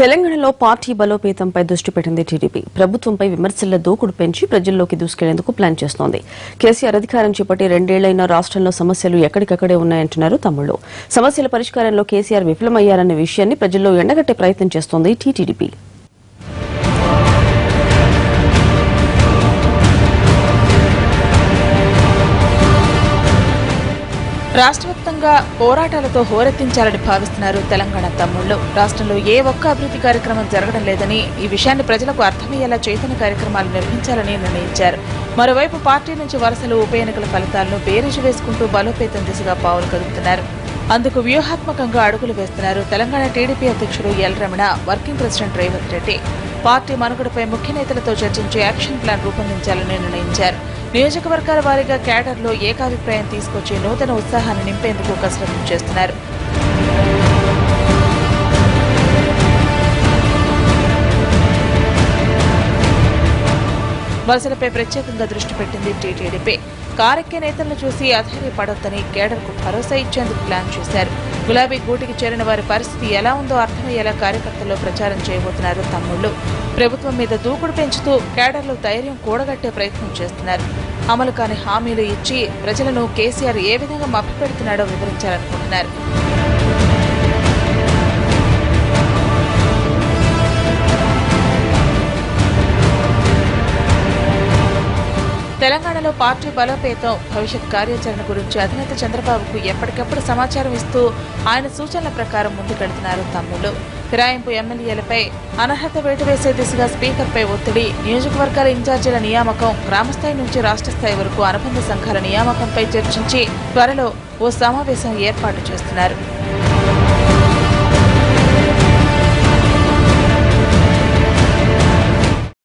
తెలంగాణలో పార్టీ బలోపేతంపై దృష్టి పెట్టింది టీడీపీ. ప్రభుత్వంపై విమర్శల దూకుడు పెంచి ప్రజల్లోకి దూసుకెళ్లేందుకు ప్లాన్ చేస్తోంది. కేసీఆర్ అధికారం చేపట్టి 2 ఏళ్లైనా రాష్ట్రంలో సమస్యలు ఎక్కడికక్కడే ఉన్నాయంటున్నారు తమ్ముళ్లు. సమస్యల పరిష్కారంలో కేసీఆర్ విఫలమయ్యారన్న విషయాన్ని ప్రజల్లో ఎండగట్టే ప్రయత్నం చేస్తోంది టీడీపీ. రాష్ట్రవ్యాప్తంగా పోరాటాలతో హోరెత్తించాలని భావిస్తున్నారు తెలంగాణ తమ్ముళ్లు. రాష్ట్రంలో ఏ ఒక్క అభివృద్ధి కార్యక్రమం జరగడం లేదని, ఈ విషయాన్ని ప్రజలకు అర్థమయ్యేలా చైతన్య కార్యక్రమాలు నిర్వహించాలని నిర్ణయించారు. మరోవైపు పార్టీ నుంచి వరుసలు ఉప ఎన్నికల ఫలితాలను బేరీజు వేసుకుంటూ బలోపేతం దిశగా పావులు కదుపుతున్నారు. అందుకు వ్యూహాత్మకంగా అడుగులు వేస్తున్నారు తెలంగాణ టీడీపీ అధ్యక్షుడు L Ramana, working president Revanth Reddy. Party మనుగడపై ముఖ్య నేతలతో చర్చించి యాక్షన్ ప్లాన్ రూపొందించాలని నిర్ణయించారు. నియోజకవర్గాల వారీగా క్యాడర్లో ఏకాభిప్రాయం తీసుకొచ్చి నూతన ఉత్సాహాన్ని నింపేందుకు కసరత్తు చేస్తున్నారు. వలసలపై ప్రత్యేకంగా దృష్టి పెట్టింది టీడీపీ. కారెక్కే నేతలను చూసి అధైర్యపడొద్దని కేడర్కు భరోసా ఇచ్చేందుకు ప్లాన్ చేశారు. గులాబీ గూటికి చేరిన వారి పరిస్థితి ఎలా ఉందో అర్థమయ్యేలా కార్యకర్తల్లో ప్రచారం చేయబోతున్నారు తమ్ముళ్లు. ప్రభుత్వం మీద దూకుడు పెంచుతూ కేడర్లో ధైర్యం కూడగట్టే ప్రయత్నం చేస్తున్నారు. అమలు కాని హామీలు ఇచ్చి ప్రజలను కేసీఆర్ ఏ విధంగా మభ్యపెడుతున్నాడో వివరించాలనుకుంటున్నారు. తెలంగాణలో పార్టీ బలోపేతం, భవిష్యత్ కార్యాచరణ గురించి అధినేత చంద్రబాబుకు ఎప్పటికప్పుడు సమాచారం ఇస్తూ ఆయన సూచనల ప్రకారం ముందుకెడుతున్నారు తమ్ముళ్లు. ఫిరాయింపు ఎమ్మెల్యేలపై అనర్హత వేటు వేసే దిశగా స్పీకర్పై ఒత్తిడి, నియోజకవర్గాల ఇన్ఛార్జీల నియామకం, గ్రామస్థాయి నుంచి రాష్ట్ర స్థాయి వరకు అనుబంధ సంఘాల నియామకంపై చర్చించి త్వరలో ఓ సమావేశం ఏర్పాటు చేస్తున్నారు.